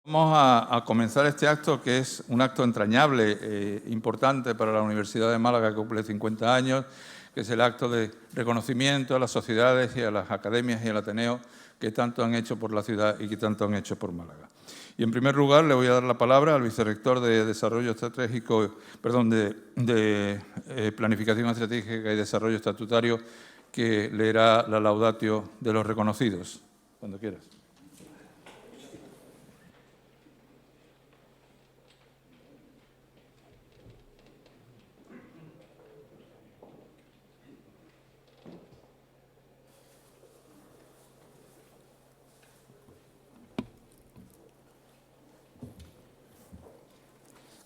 Vamos a comenzar este acto, que es un acto entrañable, importante para la Universidad de Málaga, que cumple 50 años, que es el acto de reconocimiento a las sociedades y a las academias y al Ateneo que tanto han hecho por la ciudad y que tanto han hecho por Málaga. Y en primer lugar le voy a dar la palabra al vicerrector de Desarrollo Estratégico, de Planificación Estratégica y Desarrollo Estatutario, que leerá la laudatio de los reconocidos. Cuando quieras.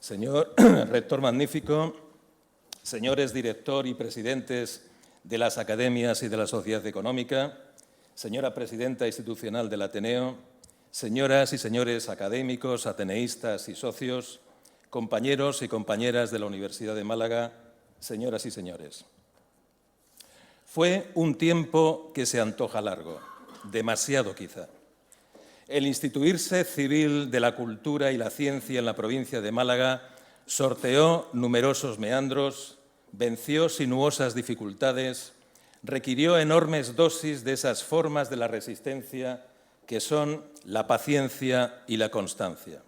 Señor rector magnífico, señores director y presidentes de las academias y de la sociedad económica, señora presidenta institucional del Ateneo, señoras y señores académicos, ateneístas y socios, compañeros y compañeras de la Universidad de Málaga, señoras y señores. Fue un tiempo que se antoja largo, demasiado quizá. El instituirse civil de la cultura y la ciencia en la provincia de Málaga sorteó numerosos meandros, venció sinuosas dificultades, requirió enormes dosis de esas formas de la resistencia que son la paciencia y la constancia.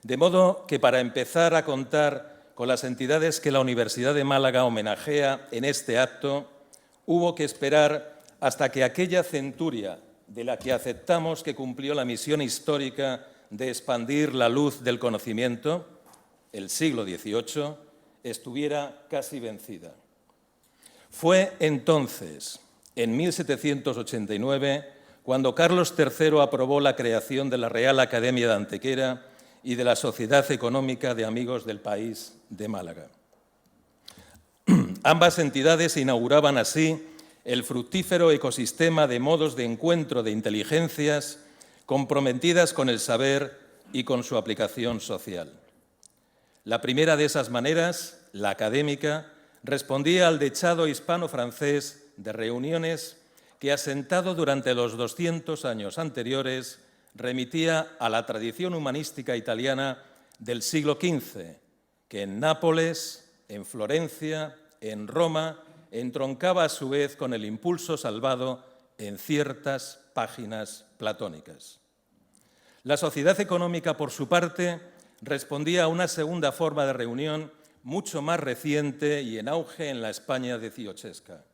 De modo que para empezar a contar con las entidades que la Universidad de Málaga homenajea en este acto, hubo que esperar hasta que aquella centuria de la que aceptamos que cumplió la misión histórica de expandir la luz del conocimiento, el siglo XVIII, estuviera casi vencida. Fue entonces, en 1789, cuando Carlos III aprobó la creación de la Real Academia de Antequera y de la Sociedad Económica de Amigos del País de Málaga. Ambas entidades inauguraban así el fructífero ecosistema de modos de encuentro de inteligencias comprometidas con el saber y con su aplicación social. La primera de esas maneras, la académica, respondía al dechado hispano-francés de reuniones que, asentado durante los 200 años anteriores, remitía a la tradición humanística italiana del siglo XV, que en Nápoles, en Florencia, en Roma, entroncaba a su vez con el impulso salvado en ciertas páginas platónicas. La sociedad económica, por su parte, respondía a una segunda forma de reunión mucho más reciente y en auge en la España dieciochesca.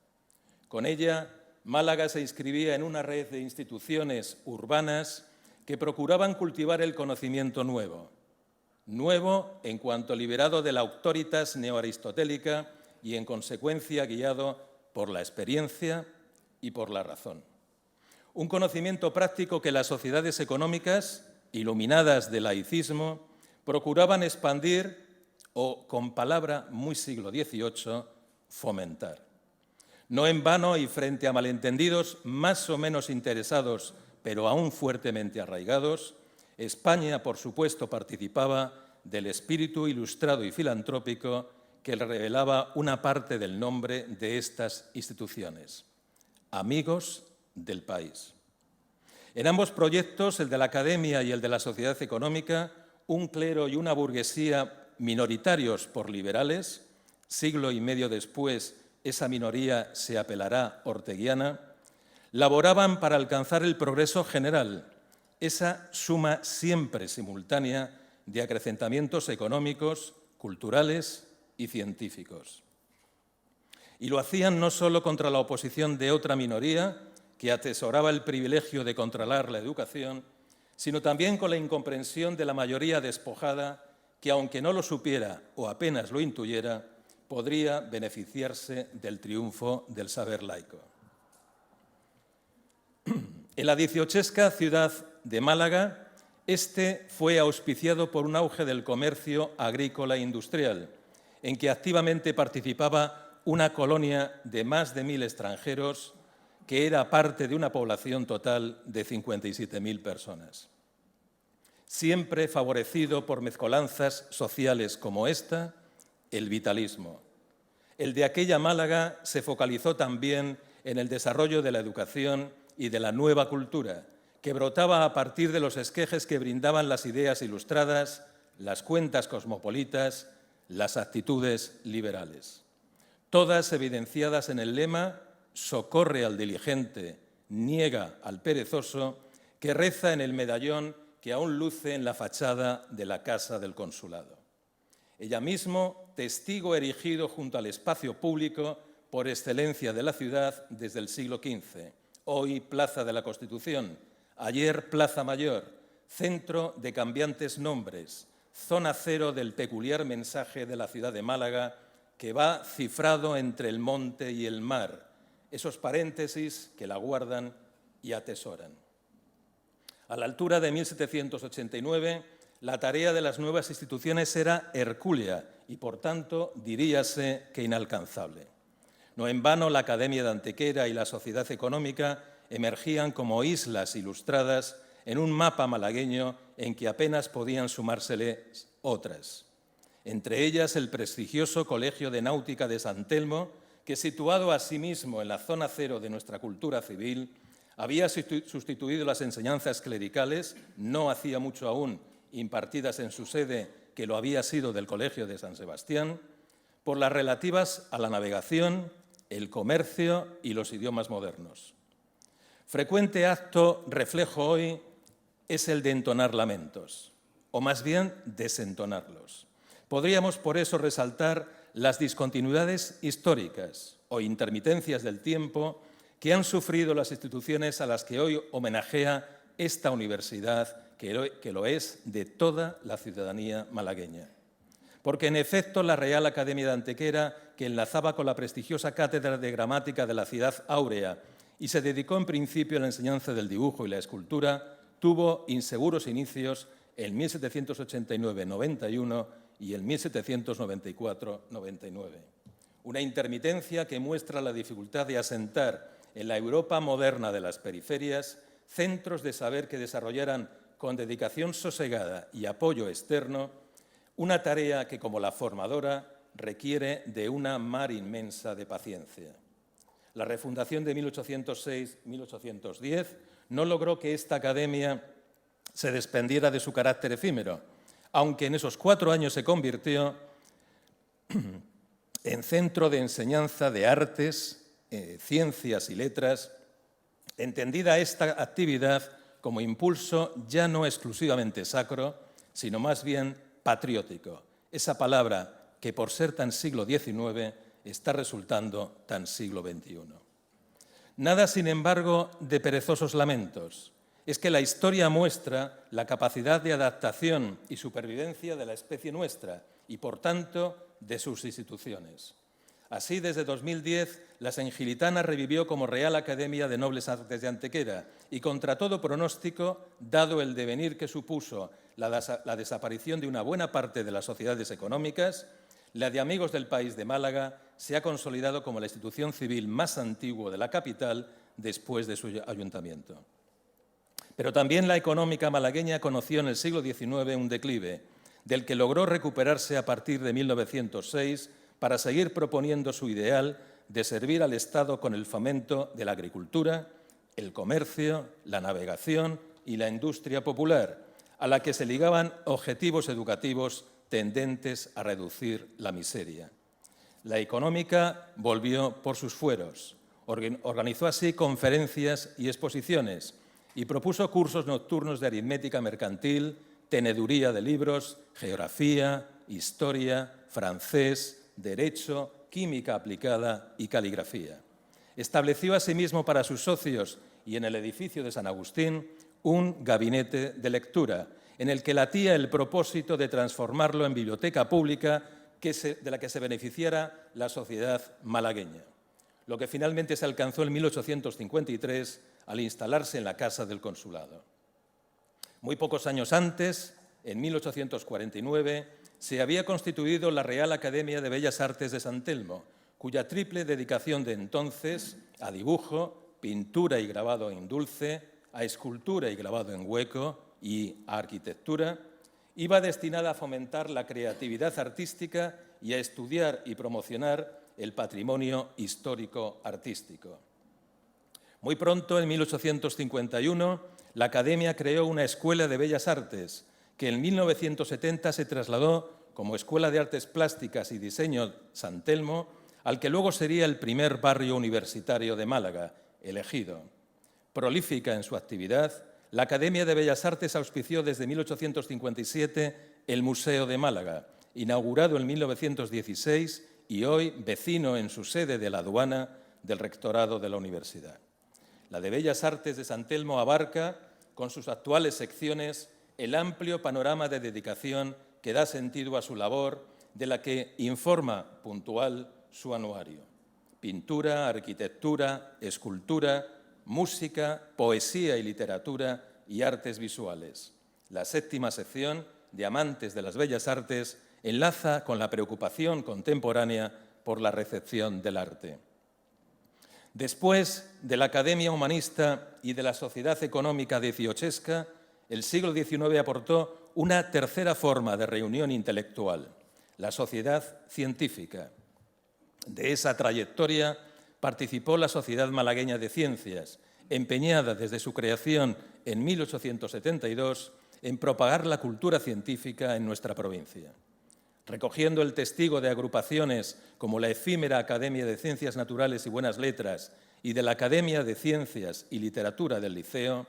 Con ella, Málaga se inscribía en una red de instituciones urbanas que procuraban cultivar el conocimiento nuevo en cuanto liberado de la auctoritas neoaristotélica y, en consecuencia, guiado por la experiencia y por la razón. Un conocimiento práctico que las sociedades económicas, iluminadas del laicismo, procuraban expandir o, con palabra muy siglo XVIII, fomentar. No en vano y frente a malentendidos más o menos interesados, pero aún fuertemente arraigados, España, por supuesto, participaba del espíritu ilustrado y filantrópico que revelaba una parte del nombre de estas instituciones: Amigos del País. En ambos proyectos, el de la Academia y el de la Sociedad Económica, un clero y una burguesía minoritarios por liberales, siglo y medio después esa minoría se apelará orteguiana, laboraban para alcanzar el progreso general, esa suma siempre simultánea de acrecentamientos económicos, culturales y científicos. Y lo hacían no solo contra la oposición de otra minoría que atesoraba el privilegio de controlar la educación, sino también con la incomprensión de la mayoría despojada que, aunque no lo supiera o apenas lo intuyera, podría beneficiarse del triunfo del saber laico. En la dieciochesca ciudad de Málaga, este fue auspiciado por un auge del comercio agrícola e industrial, en que activamente participaba una colonia de más de 1000 extranjeros, que era parte de una población total de 57.000 personas. Siempre favorecido por mezcolanzas sociales como esta, el vitalismo. El de aquella Málaga se focalizó también en el desarrollo de la educación y de la nueva cultura, que brotaba a partir de los esquejes que brindaban las ideas ilustradas, las cuentas cosmopolitas, las actitudes liberales. Todas evidenciadas en el lema «Socorre al diligente, niega al perezoso», que reza en el medallón que aún luce en la fachada de la Casa del Consulado. Ella mismo, testigo erigido junto al espacio público por excelencia de la ciudad desde el siglo XV, hoy Plaza de la Constitución, ayer Plaza Mayor, centro de cambiantes nombres, zona cero del peculiar mensaje de la ciudad de Málaga que va cifrado entre el monte y el mar, esos paréntesis que la guardan y atesoran. A la altura de 1789, la tarea de las nuevas instituciones era hercúlea y, por tanto, diríase que inalcanzable. No en vano, la Academia de Antequera y la Sociedad Económica emergían como islas ilustradas en un mapa malagueño en que apenas podían sumárseles otras. Entre ellas, el prestigioso Colegio de Náutica de San Telmo, que, situado asimismo en la zona cero de nuestra cultura civil, había sustituido las enseñanzas clericales, no hacía mucho aún impartidas en su sede, que lo había sido del Colegio de San Sebastián, por las relativas a la navegación, el comercio y los idiomas modernos. Frecuente acto reflejo hoy es el de entonar lamentos, o más bien desentonarlos. Podríamos por eso resaltar las discontinuidades históricas o intermitencias del tiempo que han sufrido las instituciones a las que hoy homenajea esta universidad, que lo es de toda la ciudadanía malagueña. Porque, en efecto, la Real Academia de Antequera, que enlazaba con la prestigiosa Cátedra de Gramática de la Ciudad Áurea y se dedicó en principio a la enseñanza del dibujo y la escultura, tuvo inseguros inicios en 1789-91 y en 1794-99. Una intermitencia que muestra la dificultad de asentar en la Europa moderna de las periferias centros de saber que desarrollaran con dedicación sosegada y apoyo externo una tarea que, como la formadora, requiere de una mar inmensa de paciencia. La refundación de 1806-1810 no logró que esta academia se desprendiera de su carácter efímero, aunque en esos 4 años se convirtió en centro de enseñanza de artes, ciencias y letras, entendida esta actividad como impulso ya no exclusivamente sacro, sino más bien patriótico. Esa palabra que, por ser tan siglo XIX, está resultando tan siglo XXI. Nada, sin embargo, de perezosos lamentos. Es que la historia muestra la capacidad de adaptación y supervivencia de la especie nuestra y, por tanto, de sus instituciones. Así, desde 2010, la Sengilitana revivió como Real Academia de Nobles Artes de Antequera y, contra todo pronóstico, dado el devenir que supuso la desaparición de una buena parte de las sociedades económicas, la de Amigos del País de Málaga se ha consolidado como la institución civil más antigua de la capital después de su ayuntamiento. Pero también la económica malagueña conoció en el siglo XIX un declive, del que logró recuperarse a partir de 1906 para seguir proponiendo su ideal de servir al Estado con el fomento de la agricultura, el comercio, la navegación y la industria popular, a la que se ligaban objetivos educativos tendentes a reducir la miseria. La económica volvió por sus fueros, organizó así conferencias y exposiciones y propuso cursos nocturnos de aritmética mercantil, teneduría de libros, geografía, historia, francés, derecho, química aplicada y caligrafía. Estableció asimismo para sus socios y en el edificio de San Agustín un gabinete de lectura en el que latía el propósito de transformarlo en biblioteca pública de la que se beneficiara la sociedad malagueña, lo que finalmente se alcanzó en 1853 al instalarse en la Casa del Consulado. Muy pocos años antes, en 1849, se había constituido la Real Academia de Bellas Artes de San Telmo, cuya triple dedicación de entonces a dibujo, pintura y grabado en dulce, a escultura y grabado en hueco y a arquitectura, iba destinada a fomentar la creatividad artística y a estudiar y promocionar el patrimonio histórico artístico. Muy pronto, en 1851, la Academia creó una Escuela de Bellas Artes, que en 1970 se trasladó como Escuela de Artes Plásticas y Diseño San Telmo, al que luego sería el primer barrio universitario de Málaga, el Ejido. Prolífica en su actividad, la Academia de Bellas Artes auspició desde 1857 el Museo de Málaga, inaugurado en 1916 y hoy vecino en su sede de la aduana del rectorado de la universidad. La de Bellas Artes de San Telmo abarca, con sus actuales secciones, el amplio panorama de dedicación que da sentido a su labor, de la que informa puntual su anuario. Pintura, arquitectura, escultura, música, poesía y literatura y artes visuales. La séptima sección, de Amantes de las Bellas Artes, enlaza con la preocupación contemporánea por la recepción del arte. Después de la Academia Humanista y de la Sociedad Económica dieciochesca, el siglo XIX aportó una tercera forma de reunión intelectual, la sociedad científica. De esa trayectoria participó la Sociedad Malagueña de Ciencias, empeñada desde su creación en 1872 en propagar la cultura científica en nuestra provincia. Recogiendo el testigo de agrupaciones como la efímera Academia de Ciencias Naturales y Buenas Letras y de la Academia de Ciencias y Literatura del Liceo,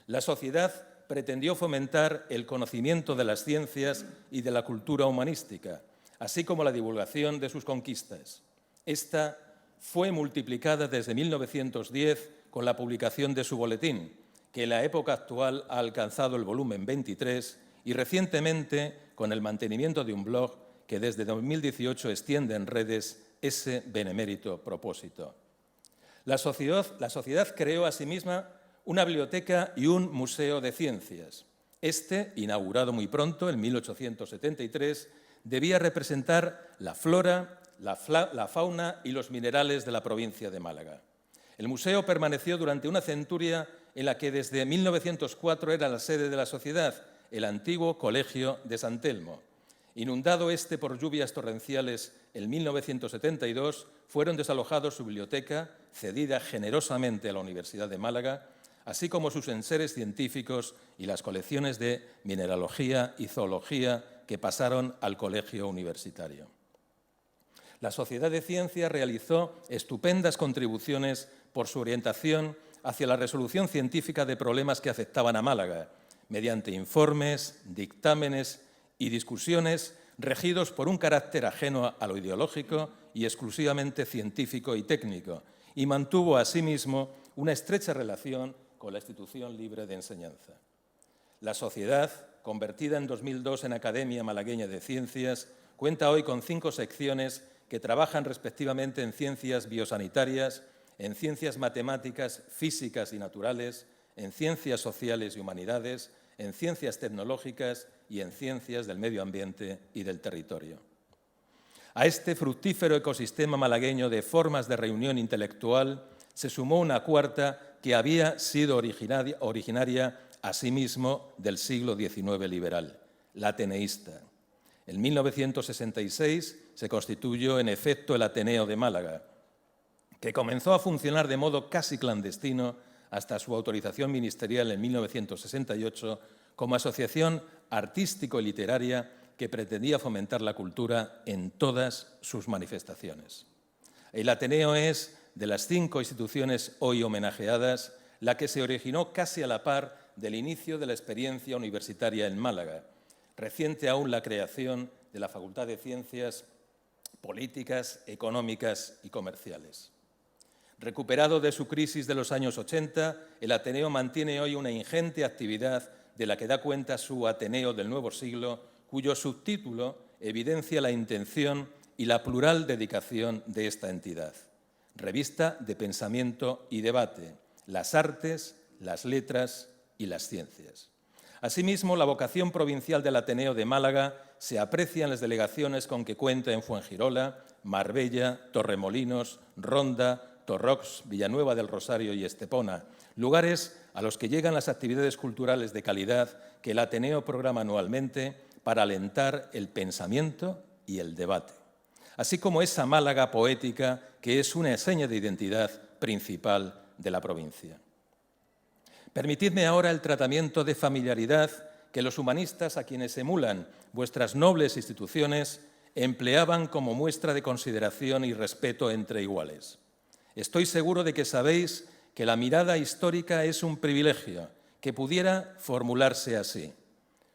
la sociedad pretendió fomentar el conocimiento de las ciencias y de la cultura humanística, así como la divulgación de sus conquistas. Esta fue multiplicada desde 1910 con la publicación de su boletín, que en la época actual ha alcanzado el volumen 23 y recientemente con el mantenimiento de un blog que desde 2018 extiende en redes ese benemérito propósito. La sociedad creó asimismo una biblioteca y un museo de ciencias. Este, inaugurado muy pronto, en 1873, debía representar la flora, la fauna y los minerales de la provincia de Málaga. El museo permaneció durante una centuria en la que desde 1904 era la sede de la sociedad, el antiguo Colegio de San Telmo. Inundado este por lluvias torrenciales en 1972, fueron desalojados su biblioteca, cedida generosamente a la Universidad de Málaga, así como sus enseres científicos y las colecciones de mineralogía y zoología que pasaron al colegio universitario. La Sociedad de Ciencias realizó estupendas contribuciones por su orientación hacia la resolución científica de problemas que afectaban a Málaga, mediante informes, dictámenes y discusiones regidos por un carácter ajeno a lo ideológico y exclusivamente científico y técnico, y mantuvo asimismo una estrecha relación con la institución libre de enseñanza. La sociedad, convertida en 2002 en Academia Malagueña de Ciencias, cuenta hoy con 5 secciones que trabajan respectivamente en ciencias biosanitarias, en ciencias matemáticas, físicas y naturales, en ciencias sociales y humanidades, en ciencias tecnológicas y en ciencias del medio ambiente y del territorio. A este fructífero ecosistema malagueño de formas de reunión intelectual se sumó una cuarta que había sido originaria asimismo del siglo XIX liberal, la ateneísta. En 1966 se constituyó en efecto el Ateneo de Málaga, que comenzó a funcionar de modo casi clandestino hasta su autorización ministerial en 1968 como asociación artístico y literaria que pretendía fomentar la cultura en todas sus manifestaciones. El Ateneo es, de las 5 instituciones hoy homenajeadas, la que se originó casi a la par del inicio de la experiencia universitaria en Málaga, reciente aún la creación de la Facultad de Ciencias Políticas, Económicas y Comerciales. Recuperado de su crisis de los años 80, el Ateneo mantiene hoy una ingente actividad de la que da cuenta su Ateneo del Nuevo Siglo, cuyo subtítulo evidencia la intención y la plural dedicación de esta entidad. Revista de pensamiento y debate, las artes, las letras y las ciencias. Asimismo, la vocación provincial del Ateneo de Málaga se aprecia en las delegaciones con que cuenta en Fuengirola, Marbella, Torremolinos, Ronda, Torrox, Villanueva del Rosario y Estepona, lugares a los que llegan las actividades culturales de calidad que el Ateneo programa anualmente para alentar el pensamiento y el debate, así como esa Málaga poética que es una seña de identidad principal de la provincia. Permitidme ahora el tratamiento de familiaridad que los humanistas, a quienes emulan vuestras nobles instituciones, empleaban como muestra de consideración y respeto entre iguales. Estoy seguro de que sabéis que la mirada histórica es un privilegio, que pudiera formularse así.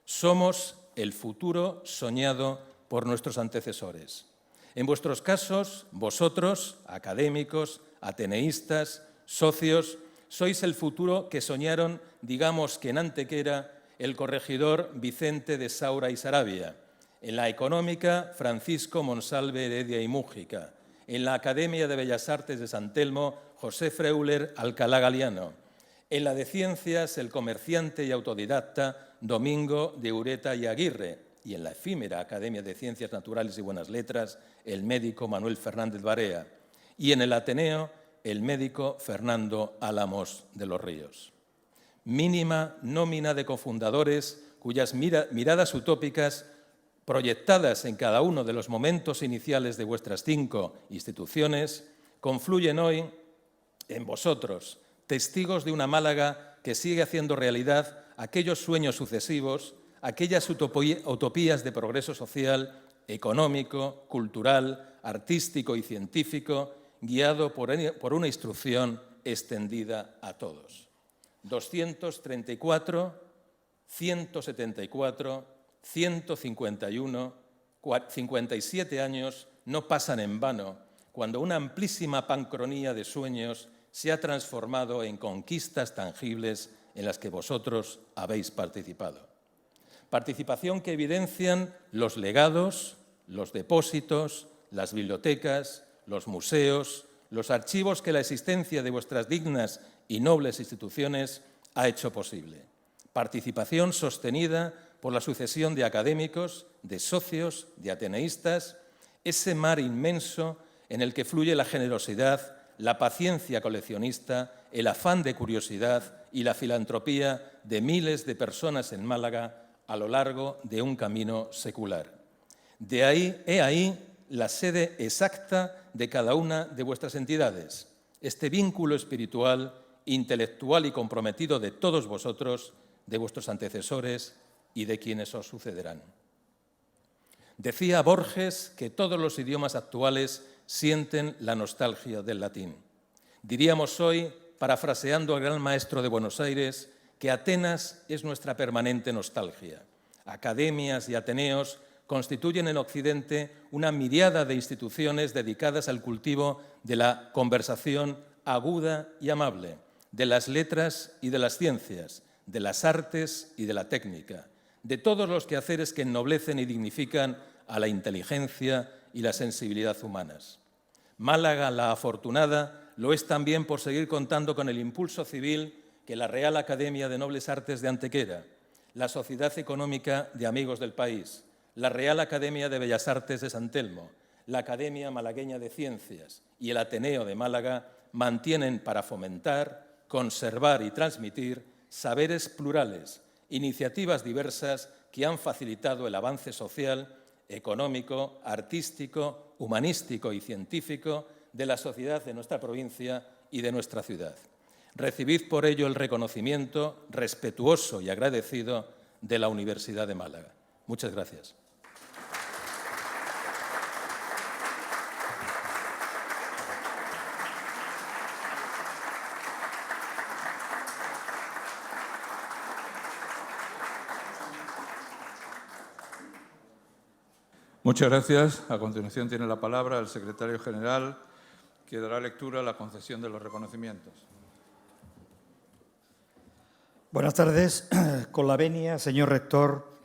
Somos el futuro soñado por nuestros antecesores. En vuestros casos, vosotros, académicos, ateneístas, socios, sois el futuro que soñaron, digamos que en Antequera, el corregidor Vicente de Saura y Sarabia, en la económica Francisco Monsalve Heredia y Mújica, en la Academia de Bellas Artes de San Telmo José Freuler Alcalá Galiano, en la de Ciencias el comerciante y autodidacta Domingo de Ureta y Aguirre, y en la efímera Academia de Ciencias Naturales y Buenas Letras el médico Manuel Fernández Barea, y en el Ateneo el médico Fernando Álamos de los Ríos. Mínima nómina de cofundadores cuyas miradas utópicas proyectadas en cada uno de los momentos iniciales de vuestras 5 instituciones confluyen hoy en vosotros, testigos de una Málaga que sigue haciendo realidad aquellos sueños sucesivos, aquellas utopías de progreso social, económico, cultural, artístico y científico, guiado por una instrucción extendida a todos. 234, 174, 151, 57 años no pasan en vano cuando una amplísima pancronía de sueños se ha transformado en conquistas tangibles en las que vosotros habéis participado. Participación que evidencian los legados, los depósitos, las bibliotecas, los museos, los archivos que la existencia de vuestras dignas y nobles instituciones ha hecho posible. Participación sostenida por la sucesión de académicos, de socios, de ateneístas, ese mar inmenso en el que fluye la generosidad, la paciencia coleccionista, el afán de curiosidad y la filantropía de miles de personas en Málaga a lo largo de un camino secular. He ahí la sede exacta de cada una de vuestras entidades, este vínculo espiritual, intelectual y comprometido de todos vosotros, de vuestros antecesores y de quienes os sucederán. Decía Borges que todos los idiomas actuales sienten la nostalgia del latín. Diríamos hoy, parafraseando al gran maestro de Buenos Aires, que Atenas es nuestra permanente nostalgia. Academias y ateneos constituyen en Occidente una miríada de instituciones dedicadas al cultivo de la conversación aguda y amable, de las letras y de las ciencias, de las artes y de la técnica, de todos los quehaceres que ennoblecen y dignifican a la inteligencia y la sensibilidad humanas. Málaga, la afortunada, lo es también por seguir contando con el impulso civil que la Real Academia de Nobles Artes de Antequera, la Sociedad Económica de Amigos del País, la Real Academia de Bellas Artes de San Telmo, la Academia Malagueña de Ciencias y el Ateneo de Málaga mantienen para fomentar, conservar y transmitir saberes plurales, iniciativas diversas que han facilitado el avance social, económico, artístico, humanístico y científico de la sociedad de nuestra provincia y de nuestra ciudad. Recibid por ello el reconocimiento respetuoso y agradecido de la Universidad de Málaga. Muchas gracias. Muchas gracias. A continuación tiene la palabra el secretario general, que dará lectura a la concesión de los reconocimientos. Buenas tardes. Con la venia, señor rector,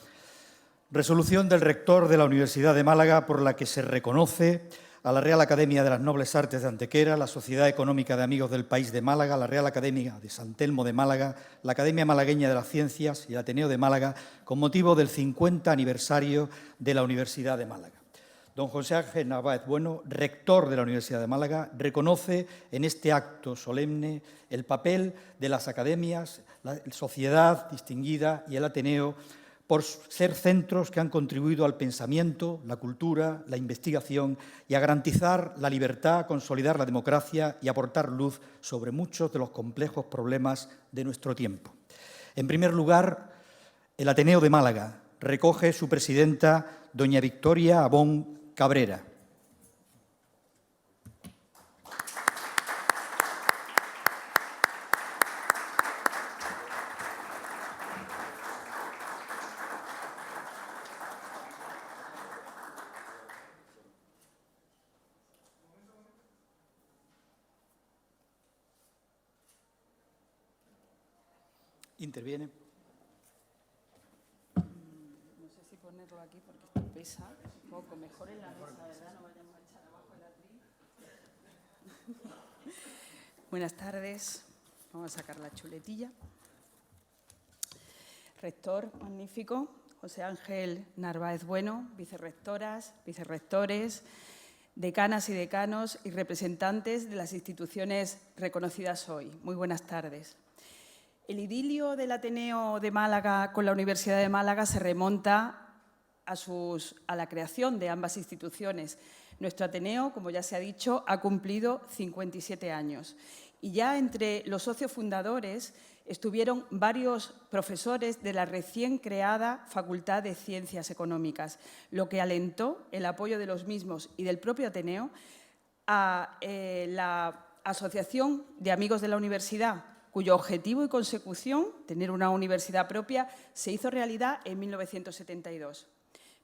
resolución del rector de la Universidad de Málaga por la que se reconoce a la Real Academia de las Nobles Artes de Antequera, la Sociedad Económica de Amigos del País de Málaga, la Real Academia de San Telmo de Málaga, la Academia Malagueña de las Ciencias y el Ateneo de Málaga, con motivo del 50 aniversario de la Universidad de Málaga. Don José Ángel Narváez Bueno, rector de la Universidad de Málaga, reconoce en este acto solemne el papel de las academias, la sociedad distinguida y el Ateneo por ser centros que han contribuido al pensamiento, la cultura, la investigación y a garantizar la libertad, a consolidar la democracia y aportar luz sobre muchos de los complejos problemas de nuestro tiempo. En primer lugar, el Ateneo de Málaga recoge su presidenta, doña Victoria Abón Cabrera. Interviene. No sé si ponerlo aquí porque esto pesa un poco. Mejor en la mesa, ¿verdad? No vayamos a echar abajo el atril. Buenas tardes. Vamos a sacar la chuletilla. Rector magnífico, José Ángel Narváez Bueno, vicerrectoras, vicerrectores, decanas y decanos y representantes de las instituciones reconocidas hoy. Muy buenas tardes. El idilio del Ateneo de Málaga con la Universidad de Málaga se remonta a la creación de ambas instituciones. Nuestro Ateneo, como ya se ha dicho, ha cumplido 57 años. Y ya entre los socios fundadores estuvieron varios profesores de la recién creada Facultad de Ciencias Económicas, lo que alentó el apoyo de los mismos y del propio Ateneo a la Asociación de Amigos de la Universidad, cuyo objetivo y consecución, tener una universidad propia, se hizo realidad en 1972.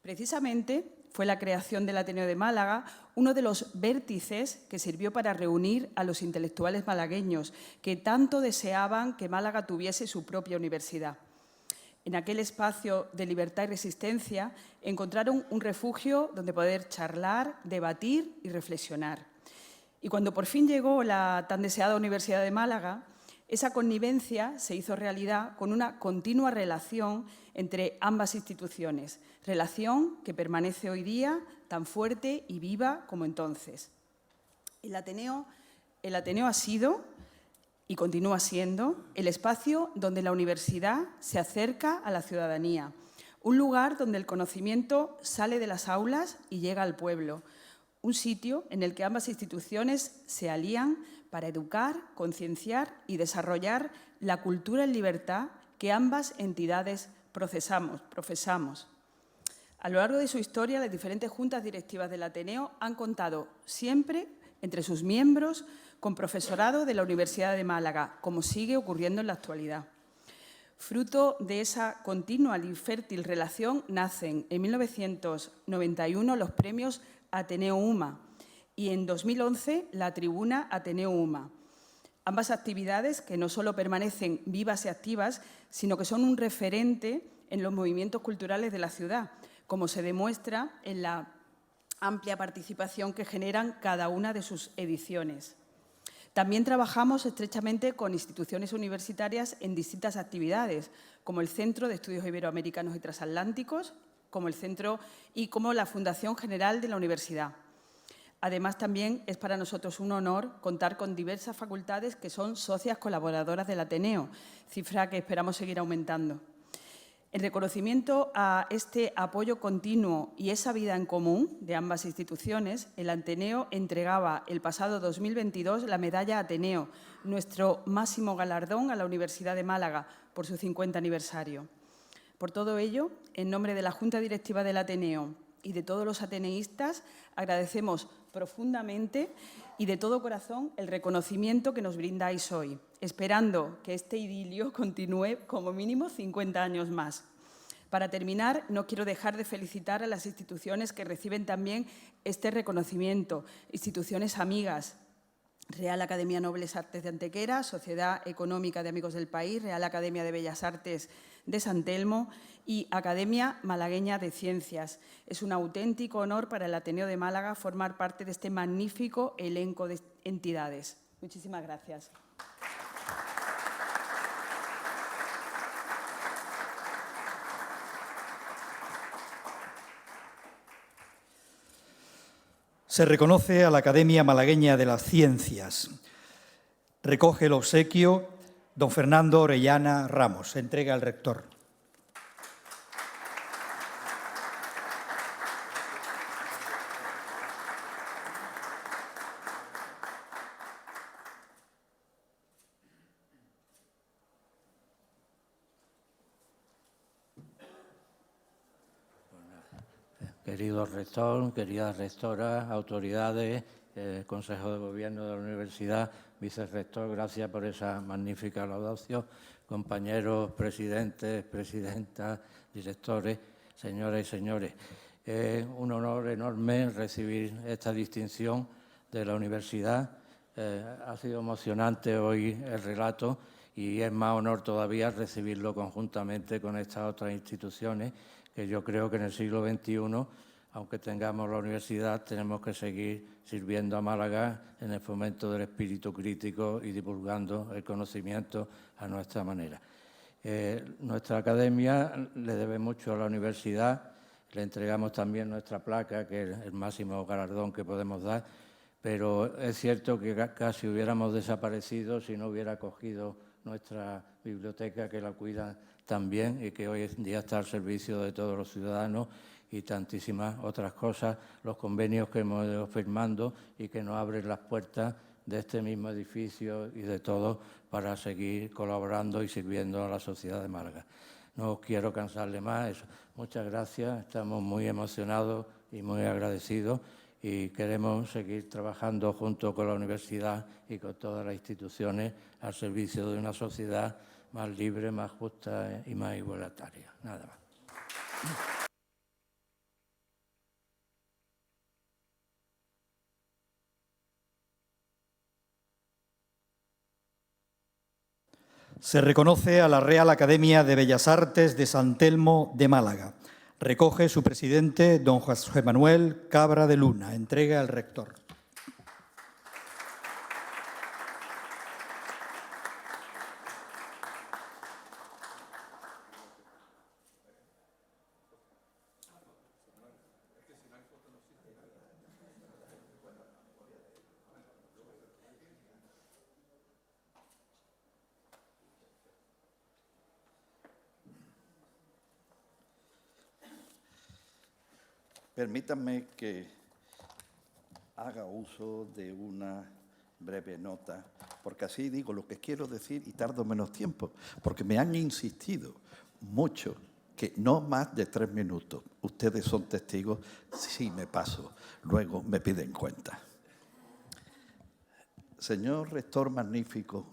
Precisamente fue la creación del Ateneo de Málaga uno de los vértices que sirvió para reunir a los intelectuales malagueños que tanto deseaban que Málaga tuviese su propia universidad. En aquel espacio de libertad y resistencia encontraron un refugio donde poder charlar, debatir y reflexionar. Y cuando por fin llegó la tan deseada Universidad de Málaga, esa connivencia se hizo realidad con una continua relación entre ambas instituciones, relación que permanece hoy día tan fuerte y viva como entonces. El Ateneo ha sido y continúa siendo el espacio donde la universidad se acerca a la ciudadanía, un lugar donde el conocimiento sale de las aulas y llega al pueblo, un sitio en el que ambas instituciones se alían para educar, concienciar y desarrollar la cultura en libertad que ambas entidades profesamos. A lo largo de su historia, las diferentes juntas directivas del Ateneo han contado siempre entre sus miembros con profesorado de la Universidad de Málaga, como sigue ocurriendo en la actualidad. Fruto de esa continua y fértil relación nacen en 1991 los premios Ateneo UMA, y en 2011 la tribuna Ateneo UMA. Ambas actividades que no solo permanecen vivas y activas, sino que son un referente en los movimientos culturales de la ciudad, como se demuestra en la amplia participación que generan cada una de sus ediciones. También trabajamos estrechamente con instituciones universitarias en distintas actividades, como el Centro de Estudios Iberoamericanos y Transatlánticos, como el Centro y como la Fundación General de la Universidad. Además, también es para nosotros un honor contar con diversas facultades que son socias colaboradoras del Ateneo, cifra que esperamos seguir aumentando. En reconocimiento a este apoyo continuo y esa vida en común de ambas instituciones, el Ateneo entregaba el pasado 2022 la medalla Ateneo, nuestro máximo galardón a la Universidad de Málaga por su 50 aniversario. Por todo ello, en nombre de la Junta Directiva del Ateneo y de todos los ateneístas, agradecemos profundamente y de todo corazón el reconocimiento que nos brindáis hoy, esperando que este idilio continúe como mínimo 50 años más. Para terminar, no quiero dejar de felicitar a las instituciones que reciben también este reconocimiento, instituciones amigas, Real Academia Nobles Artes de Antequera, Sociedad Económica de Amigos del País, Real Academia de Bellas Artes de San Telmo y Academia Malagueña de Ciencias. Es un auténtico honor para el Ateneo de Málaga formar parte de este magnífico elenco de entidades. Muchísimas gracias. Se reconoce a la Academia Malagueña de las Ciencias. Recoge el obsequio don Fernando Orellana Ramos. Se entrega al rector. querido rector, queridas rectoras, autoridades, Consejo de Gobierno de la Universidad, vicerrector, gracias por esa magnífica laudación, compañeros presidentes, presidentas, directores, señoras y señores. Es un honor enorme recibir esta distinción de la universidad. Ha sido emocionante hoy el relato y es más honor todavía recibirlo conjuntamente con estas otras instituciones que yo creo que en el siglo XXI, aunque tengamos la universidad, tenemos que seguir sirviendo a Málaga en el fomento del espíritu crítico y divulgando el conocimiento a nuestra manera. Nuestra academia le debe mucho a la universidad, le entregamos también nuestra placa, que es el máximo galardón que podemos dar, pero es cierto que casi hubiéramos desaparecido si no hubiera acogido nuestra biblioteca, que la cuida también y que hoy en día está al servicio de todos los ciudadanos, y tantísimas otras cosas, los convenios que hemos ido firmando y que nos abren las puertas de este mismo edificio y de todo para seguir colaborando y sirviendo a la sociedad de Málaga. No quiero cansarle más. Muchas gracias, estamos muy emocionados y muy agradecidos y queremos seguir trabajando junto con la universidad y con todas las instituciones al servicio de una sociedad más libre, más justa y más igualitaria. Nada más. Se reconoce a la Real Academia de Bellas Artes de San Telmo de Málaga. Recoge su presidente, don José Manuel Cabra de Luna. Entrega al rector. Permítanme que haga uso de una breve nota, porque así digo lo que quiero decir y tardo menos tiempo, porque me han insistido mucho que no más de 3 minutos. Ustedes son testigos, si me paso, luego me piden cuenta. Señor rector magnífico,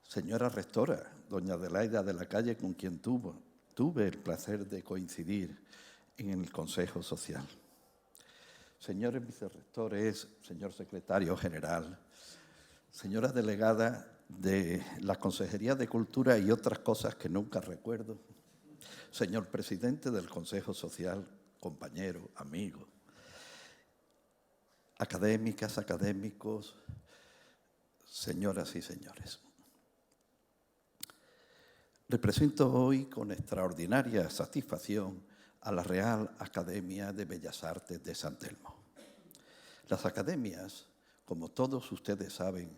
señora rectora, doña Adelaida de la Calle, con quien tuve el placer de coincidir en el Consejo Social. Señores vicerrectores, señor secretario general, señora delegada de la Consejería de Cultura y otras cosas que nunca recuerdo, señor presidente del Consejo Social, compañero, amigo, académicas, académicos, señoras y señores. Represento hoy con extraordinaria satisfacción a la Real Academia de Bellas Artes de San Telmo. Las academias, como todos ustedes saben,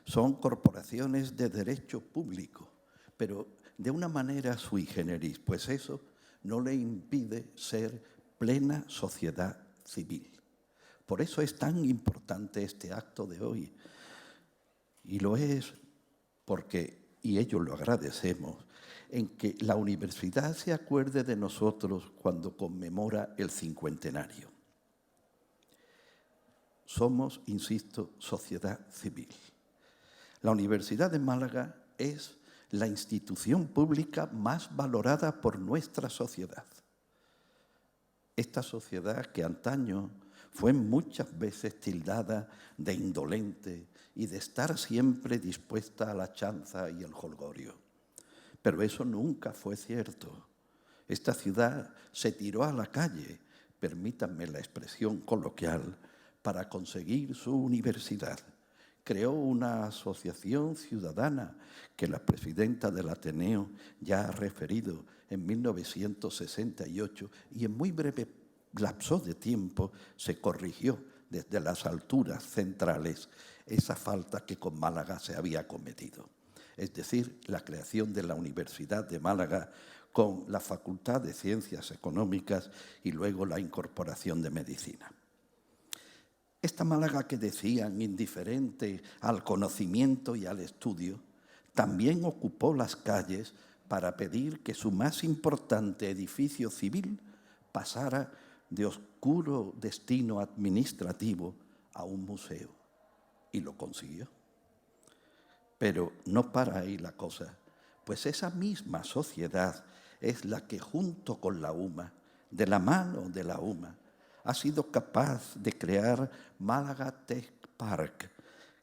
son corporaciones de derecho público, pero de una manera sui generis, pues eso no le impide ser plena sociedad civil. Por eso es tan importante este acto de hoy. Y lo es porque, y ello lo agradecemos, en que la universidad se acuerde de nosotros cuando conmemora el 50enario. Somos, insisto, sociedad civil. La Universidad de Málaga es la institución pública más valorada por nuestra sociedad. Esta sociedad que antaño fue muchas veces tildada de indolente y de estar siempre dispuesta a la chanza y el jolgorio. Pero eso nunca fue cierto. Esta ciudad se tiró a la calle, permítanme la expresión coloquial, para conseguir su universidad. Creó una asociación ciudadana que la presidenta del Ateneo ya ha referido en 1968 y en muy breve lapso de tiempo se corrigió desde las alturas centrales esa falta que con Málaga se había cometido. Es decir, la creación de la Universidad de Málaga con la Facultad de Ciencias Económicas y luego la incorporación de Medicina. Esta Málaga que decían indiferente al conocimiento y al estudio, también ocupó las calles para pedir que su más importante edificio civil pasara de oscuro destino administrativo a un museo. Y lo consiguió. Pero no para ahí la cosa, pues esa misma sociedad es la que junto con la UMA, de la mano de la UMA, ha sido capaz de crear Málaga Tech Park,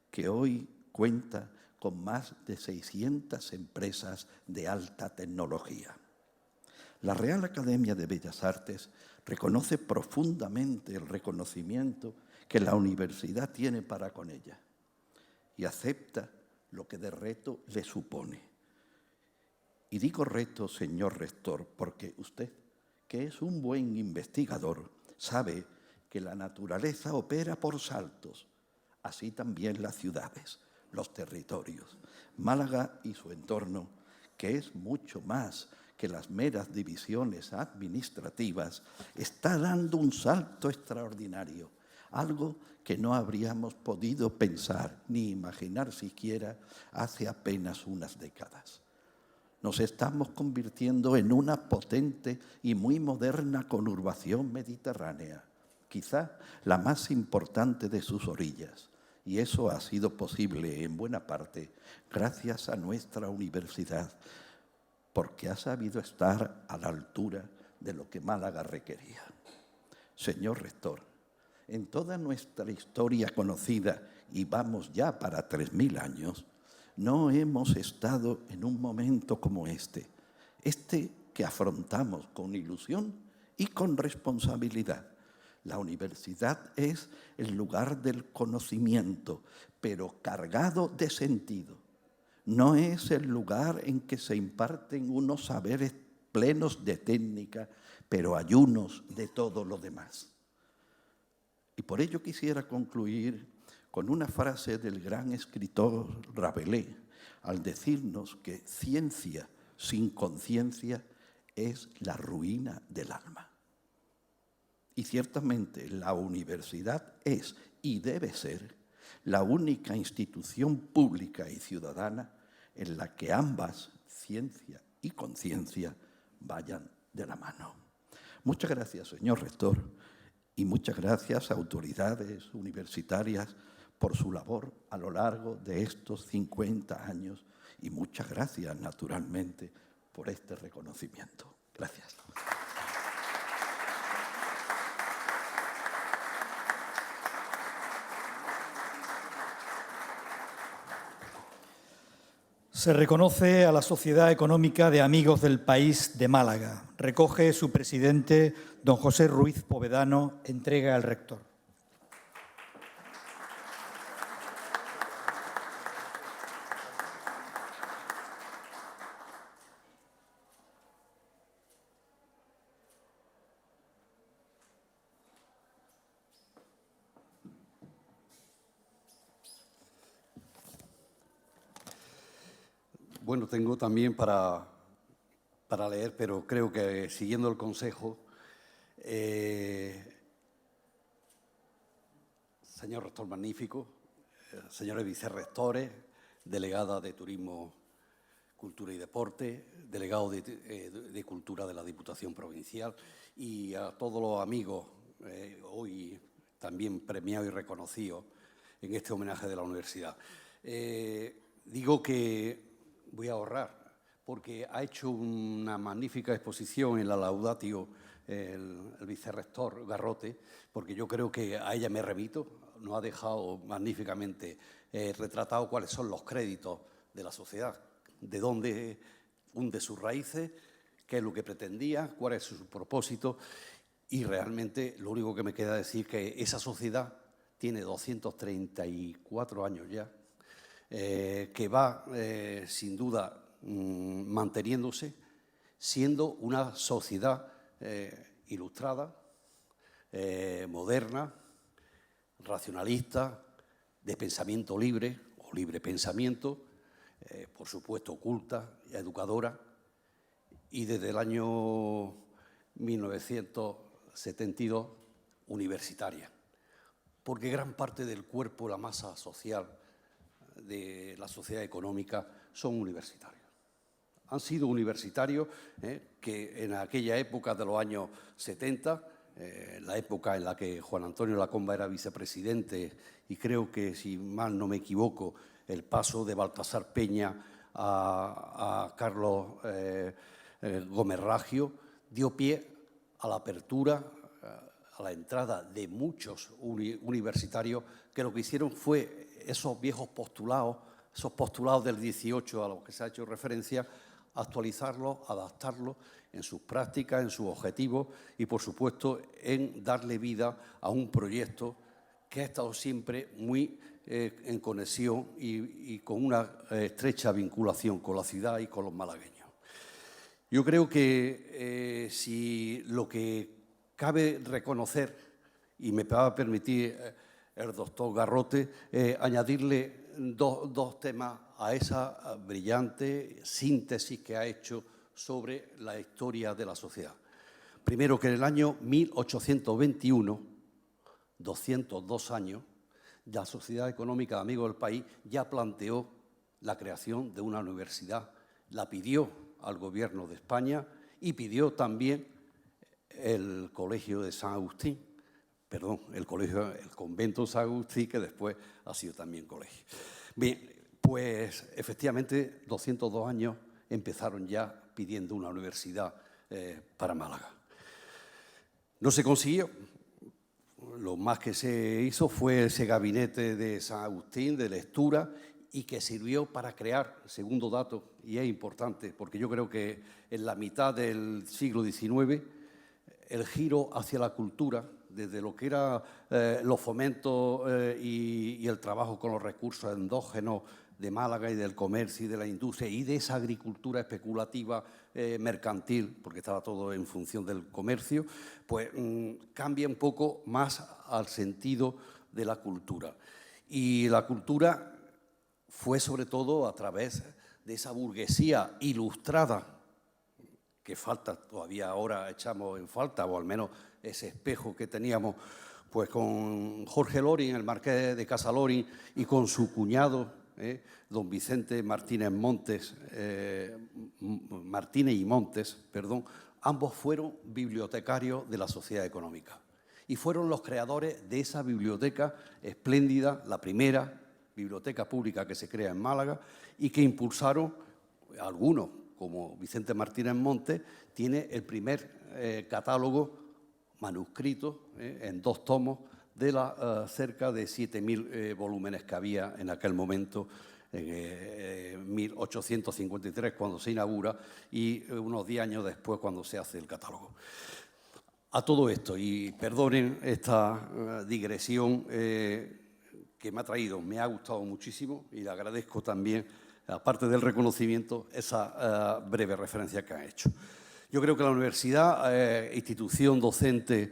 que hoy cuenta con más de 600 empresas de alta tecnología. La Real Academia de Bellas Artes reconoce profundamente el reconocimiento que la universidad tiene para con ella y acepta lo que de reto le supone. Y digo reto, señor rector, porque usted, que es un buen investigador, sabe que la naturaleza opera por saltos, así también las ciudades, los territorios. Málaga y su entorno, que es mucho más que las meras divisiones administrativas, está dando un salto extraordinario, algo que no habríamos podido pensar ni imaginar siquiera hace apenas unas décadas. Nos estamos convirtiendo en una potente y muy moderna conurbación mediterránea, quizá la más importante de sus orillas. Y eso ha sido posible en buena parte gracias a nuestra universidad, porque ha sabido estar a la altura de lo que Málaga requería. Señor rector, en toda nuestra historia conocida, y vamos ya para 3000 años, no hemos estado en un momento como este que afrontamos con ilusión y con responsabilidad. La universidad es el lugar del conocimiento, pero cargado de sentido. No es el lugar en que se imparten unos saberes plenos de técnica, pero ayunos de todo lo demás. Y por ello quisiera concluir con una frase del gran escritor Rabelais, al decirnos que ciencia sin conciencia es la ruina del alma. Y ciertamente la universidad es y debe ser la única institución pública y ciudadana en la que ambas, ciencia y conciencia, vayan de la mano. Muchas gracias, señor rector, y muchas gracias a autoridades universitarias por su labor a lo largo de estos 50 años y muchas gracias, naturalmente, por este reconocimiento. Gracias. Se reconoce a la Sociedad Económica de Amigos del País de Málaga. Recoge su presidente, don José Ruiz Povedano, entrega al rector. Bueno, tengo también para leer, pero creo que siguiendo el consejo, señor rector magnífico, señores vicerrectores, delegada de Turismo, Cultura y Deporte, delegado de Cultura de la Diputación Provincial y a todos los amigos hoy también premiados y reconocidos en este homenaje de la universidad. Digo que voy a ahorrar, porque ha hecho una magnífica exposición en la Laudatio el vicerrector Garrote, porque yo creo que a ella me remito, nos ha dejado magníficamente retratado cuáles son los créditos de la sociedad, de dónde hunde sus raíces, qué es lo que pretendía, cuál es su propósito, y realmente lo único que me queda decir que esa sociedad tiene 234 años ya, que va, sin duda, manteniéndose, siendo una sociedad ilustrada, moderna, racionalista, de pensamiento libre o libre pensamiento, por supuesto culta, educadora, y desde el año 1972 universitaria, porque gran parte del cuerpo, la masa social de la sociedad económica son universitarios. Han sido universitarios que en aquella época de los años 70, la época en la que Juan Antonio Lacomba era vicepresidente, y creo que, si mal no me equivoco, el paso de Baltasar Peña a Carlos Gómez Raggio dio pie a la apertura, a la entrada de muchos universitarios que lo que hicieron fue esos viejos postulados, esos postulados del 18 a los que se ha hecho referencia, actualizarlos, adaptarlos en sus prácticas, en sus objetivos y, por supuesto, en darle vida a un proyecto que ha estado siempre muy en conexión y con una estrecha vinculación con la ciudad y con los malagueños. Yo creo que si lo que cabe reconocer, y me va a permitir el doctor Garrote, añadirle dos temas a esa brillante síntesis que ha hecho sobre la historia de la sociedad. Primero, que en el año 1821, 202 años, la Sociedad Económica de Amigos del País ya planteó la creación de una universidad, la pidió al Gobierno de España y pidió también el Colegio de San Agustín, perdón, el Convento de San Agustín, que después ha sido también colegio. Bien, pues efectivamente 202 años empezaron ya pidiendo una universidad para Málaga. No se consiguió. Lo más que se hizo fue ese gabinete de San Agustín de lectura y que sirvió para crear, segundo dato, y es importante, porque yo creo que en la mitad del siglo XIX el giro hacia la cultura, desde lo que eran los fomentos y el trabajo con los recursos endógenos de Málaga y del comercio y de la industria y de esa agricultura especulativa mercantil, porque estaba todo en función del comercio, pues cambia un poco más al sentido de la cultura. Y la cultura fue sobre todo a través de esa burguesía ilustrada, que falta todavía ahora echamos en falta, o al menos ese espejo que teníamos pues con Jorge Loring, el marqués de Casaloring, y con su cuñado, don Vicente Martínez y Montes, ambos fueron bibliotecarios de la Sociedad Económica y fueron los creadores de esa biblioteca espléndida, la primera biblioteca pública que se crea en Málaga y que impulsaron algunos, como Vicente Martínez Montes, tiene el primer catálogo manuscrito en 2 tomos de cerca de 7.000 volúmenes que había en aquel momento, en 1853, cuando se inaugura, y unos 10 años después, cuando se hace el catálogo. A todo esto, y perdonen esta digresión que me ha traído, me ha gustado muchísimo y le agradezco también, aparte del reconocimiento, esa breve referencia que han hecho. Yo creo que la universidad, institución docente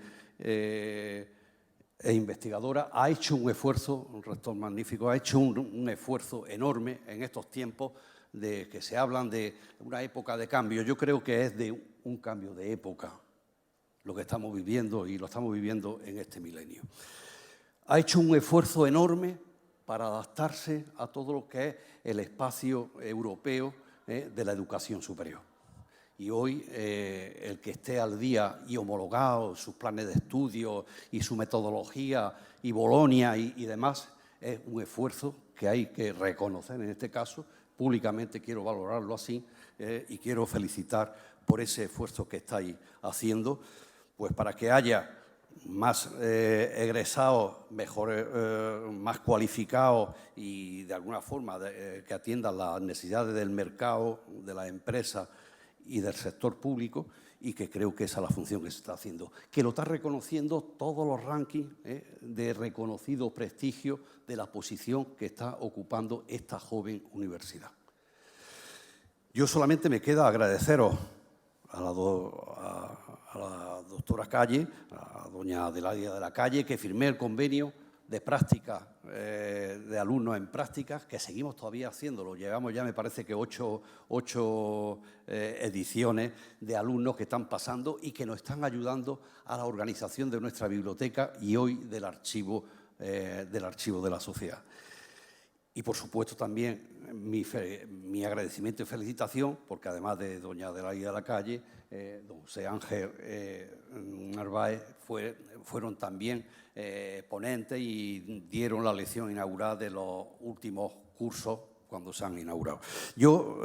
e investigadora, ha hecho un esfuerzo, un rector magnífico, ha hecho un esfuerzo enorme en estos tiempos de que se hablan de una época de cambio. Yo creo que es de un cambio de época lo que estamos viviendo y lo estamos viviendo en este milenio. Ha hecho un esfuerzo enorme para adaptarse a todo lo que es el espacio europeo de la educación superior. Y hoy el que esté al día y homologado sus planes de estudio y su metodología y Bolonia y demás es un esfuerzo que hay que reconocer en este caso. Públicamente quiero valorarlo así y quiero felicitar por ese esfuerzo que estáis haciendo, pues para que haya más egresados, mejores, más cualificados y de alguna forma que atiendan las necesidades del mercado, de las empresas y del sector público, y que creo que esa es la función que se está haciendo, que lo está reconociendo todos los rankings de reconocido prestigio de la posición que está ocupando esta joven universidad. Yo solamente me queda agradeceros a la doctora Calle, a doña Adelaida de la Calle, que firmé el convenio de prácticas, de alumnos en prácticas, que seguimos todavía haciéndolo. Llevamos ya, me parece que 8 ediciones de alumnos que están pasando y que nos están ayudando a la organización de nuestra biblioteca y hoy del archivo de la sociedad. Y, por supuesto, también mi mi agradecimiento y felicitación, porque además de doña Adelaida de la Calle, don José Ángel Narváez fueron también ponentes y dieron la lección inaugural de los últimos cursos cuando se han inaugurado. Yo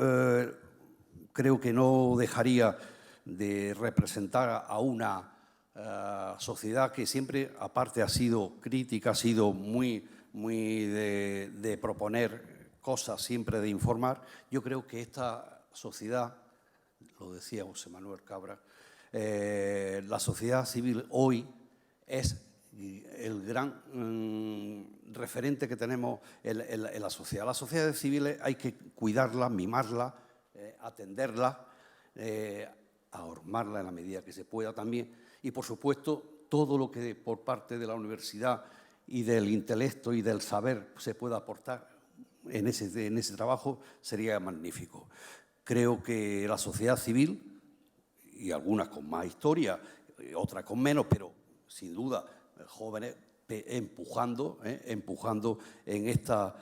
creo que no dejaría de representar a una sociedad que siempre, aparte, ha sido crítica, ha sido muy de proponer cosas, siempre de informar. Yo creo que esta sociedad, lo decía José Manuel Cabra, la sociedad civil hoy es el gran referente que tenemos en la sociedad. Las sociedades civiles hay que cuidarlas, mimarlas, atenderlas, ahormarlas en la medida que se pueda también. Y, por supuesto, todo lo que por parte de la universidad y del intelecto y del saber se pueda aportar en ese trabajo sería magnífico. Creo que la sociedad civil, y algunas con más historia, otras con menos, pero sin duda jóvenes empujando en estas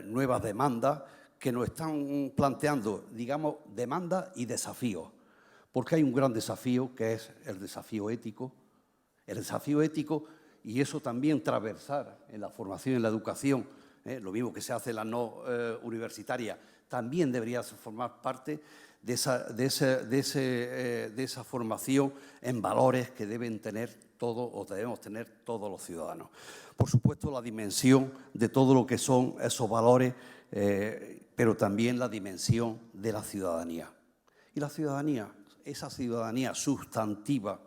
nuevas demandas que nos están planteando, digamos, demandas y desafíos. Porque hay un gran desafío que es el desafío ético. El desafío ético, y eso también transversal en la formación y en la educación, lo mismo que se hace en la no universitaria, también debería formar parte de esa formación en valores que deben tener todos o debemos tener todos los ciudadanos. Por supuesto, la dimensión de todo lo que son esos valores, pero también la dimensión de la ciudadanía. Y la ciudadanía, esa ciudadanía sustantiva,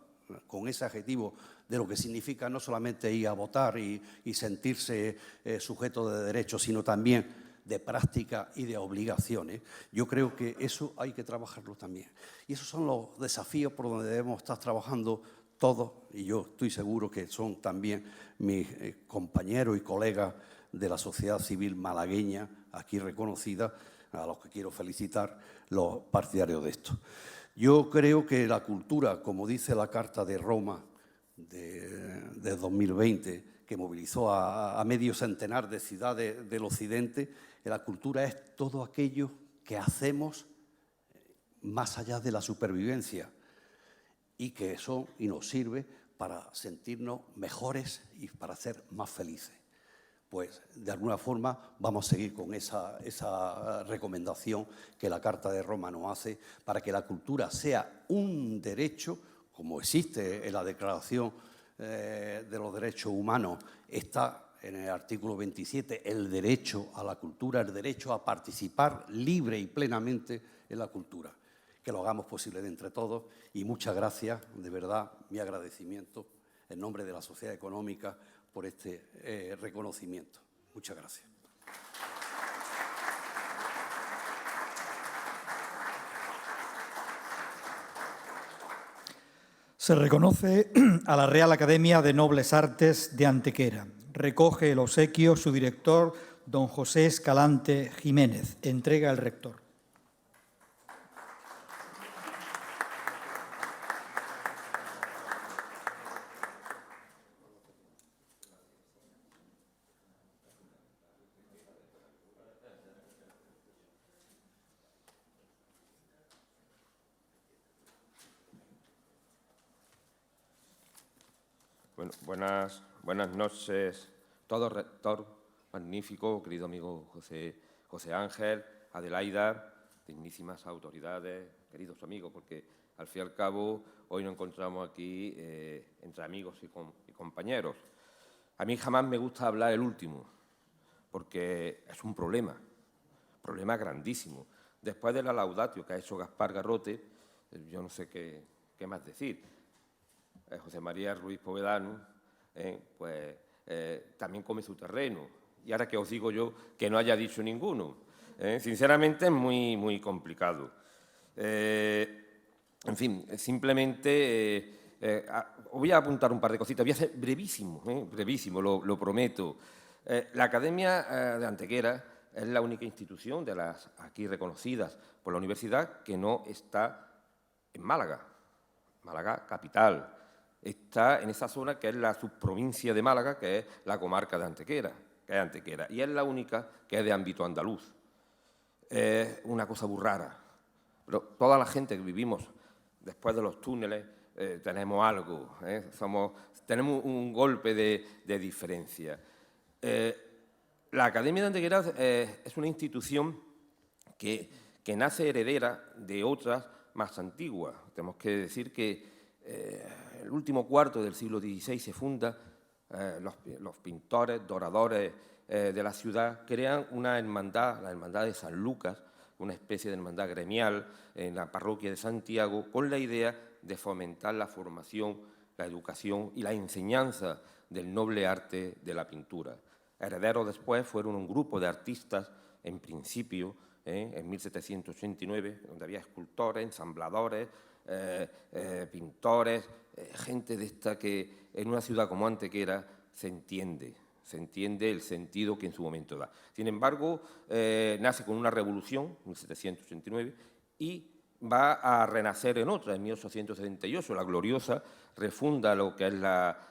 con ese adjetivo de lo que significa no solamente ir a votar y sentirse sujeto de derechos, sino también de práctica y de obligaciones. Yo creo que eso hay que trabajarlo también. Y esos son los desafíos por donde debemos estar trabajando todos, y yo estoy seguro que son también mis compañeros y colegas de la sociedad civil malagueña, aquí reconocida, a los que quiero felicitar, los partidarios de esto. Yo creo que la cultura, como dice la Carta de Roma de 2020, que movilizó a medio centenar de ciudades del Occidente, la cultura es todo aquello que hacemos más allá de la supervivencia y que eso y nos sirve para sentirnos mejores y para ser más felices. Pues, de alguna forma, vamos a seguir con esa recomendación que la Carta de Roma nos hace para que la cultura sea un derecho, como existe en la Declaración de los Derechos Humanos, está en el artículo 27, el derecho a la cultura, el derecho a participar libre y plenamente en la cultura. Que lo hagamos posible de entre todos y muchas gracias, de verdad, mi agradecimiento en nombre de la Sociedad Económica por este reconocimiento. Muchas gracias. Se reconoce a la Real Academia de Nobles Artes de Antequera. Recoge el obsequio su director, don José Escalante Jiménez. Entrega el rector. Bueno, buenas noches todos, rector, magnífico, querido amigo José Ángel, Adelaida, dignísimas autoridades, queridos amigos, porque al fin y al cabo hoy nos encontramos aquí entre amigos y compañeros. A mí jamás me gusta hablar el último, porque es un problema grandísimo. Después de la laudatio que ha hecho Gaspar Garrote, yo no sé qué más decir. José María Ruiz Povedano, pues también come su terreno. Y ahora que os digo yo que no haya dicho ninguno. Sinceramente es muy complicado. En fin, simplemente os voy a apuntar un par de cositas. Voy a ser brevísimo, lo prometo. La Academia de Antequera es la única institución de las aquí reconocidas por la universidad que no está en Málaga, Málaga capital. Está en esa zona que es la subprovincia de Málaga, que es la comarca de Antequera, y es la única que es de ámbito andaluz. es una cosa muy rara. Pero toda la gente que vivimos después de los túneles tenemos algo, tenemos un golpe de diferencia. La Academia de Antequera es una institución que nace heredera de otras más antiguas. Tenemos que decir que el último cuarto del siglo XVI se funda, los pintores, doradores de la ciudad crean una hermandad, la Hermandad de San Lucas, una especie de hermandad gremial en la parroquia de Santiago, con la idea de fomentar la formación, la educación y la enseñanza del noble arte de la pintura. Herederos después fueron un grupo de artistas, en principio, en 1789, donde había escultores, ensambladores, pintores, gente de esta que en una ciudad como Antequera se entiende el sentido que en su momento da. Sin embargo, nace con una revolución, en 1789, y va a renacer en otra, en 1878, la gloriosa, refunda lo que es la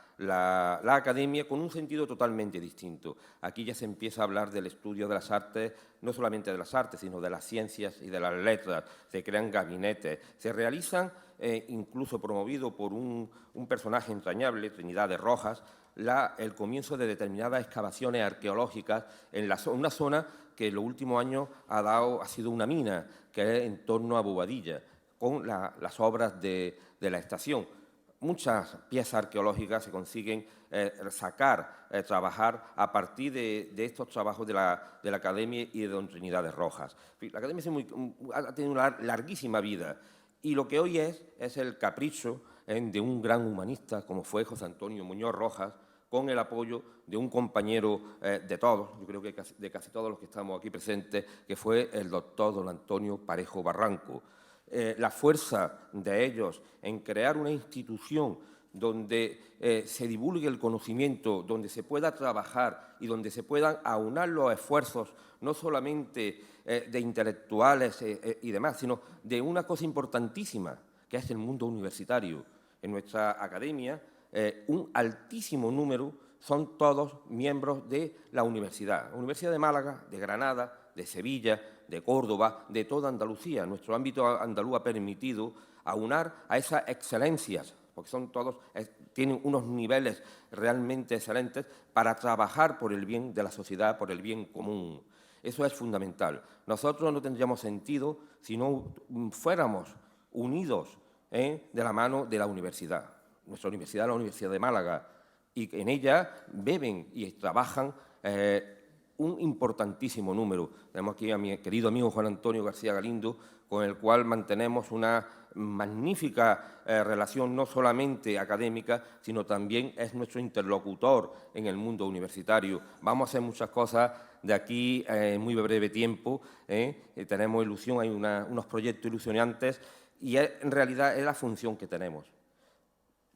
Academia con un sentido totalmente distinto. Aquí ya se empieza a hablar del estudio de las artes, no solamente de las artes, sino de las ciencias y de las letras. Se crean gabinetes, se realizan, incluso promovido por un personaje entrañable, Trinidad de Rojas, el comienzo de determinadas excavaciones arqueológicas en una zona que en los últimos años ha sido una mina, que es en torno a Bobadilla, con las obras de la estación. Muchas piezas arqueológicas se consiguen sacar, trabajar a partir de estos trabajos de la Academia y de don Trinidad de Rojas. La Academia ha tenido una larguísima vida y lo que hoy es el capricho de un gran humanista como fue José Antonio Muñoz Rojas, con el apoyo de un compañero de todos, yo creo que de casi todos los que estamos aquí presentes, que fue el doctor don Antonio Parejo Barranco. La fuerza de ellos en crear una institución donde se divulgue el conocimiento, donde se pueda trabajar y donde se puedan aunar los esfuerzos, no solamente de intelectuales y demás, sino de una cosa importantísima, que es el mundo universitario. En nuestra academia, un altísimo número son todos miembros de la universidad. La Universidad de Málaga, de Granada, de Sevilla, de Córdoba, de toda Andalucía. Nuestro ámbito andaluz ha permitido aunar a esas excelencias, porque son todos, tienen unos niveles realmente excelentes para trabajar por el bien de la sociedad, por el bien común. Eso es fundamental. Nosotros no tendríamos sentido si no fuéramos unidos de la mano de la universidad. Nuestra universidad es la Universidad de Málaga y en ella beben y trabajan un importantísimo número. Tenemos aquí a mi querido amigo Juan Antonio García Galindo, con el cual mantenemos una magnífica relación no solamente académica, sino también es nuestro interlocutor en el mundo universitario. Vamos a hacer muchas cosas de aquí en muy breve tiempo. Tenemos ilusión, hay unos proyectos ilusionantes y en realidad es la función que tenemos.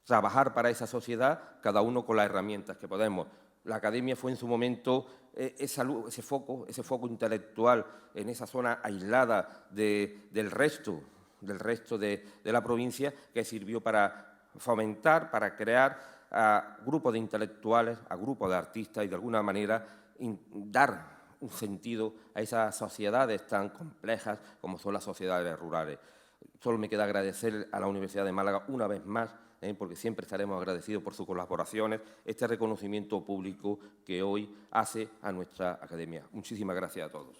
Trabajar para esa sociedad, cada uno con las herramientas que podemos. La Academia fue en su momento ese foco intelectual en esa zona aislada del resto de la provincia, que sirvió para fomentar, para crear a grupos de intelectuales, a grupos de artistas y de alguna manera dar un sentido a esas sociedades tan complejas como son las sociedades rurales. Solo me queda agradecer a la Universidad de Málaga una vez más, porque siempre estaremos agradecidos por sus colaboraciones, este reconocimiento público que hoy hace a nuestra academia. Muchísimas gracias a todos.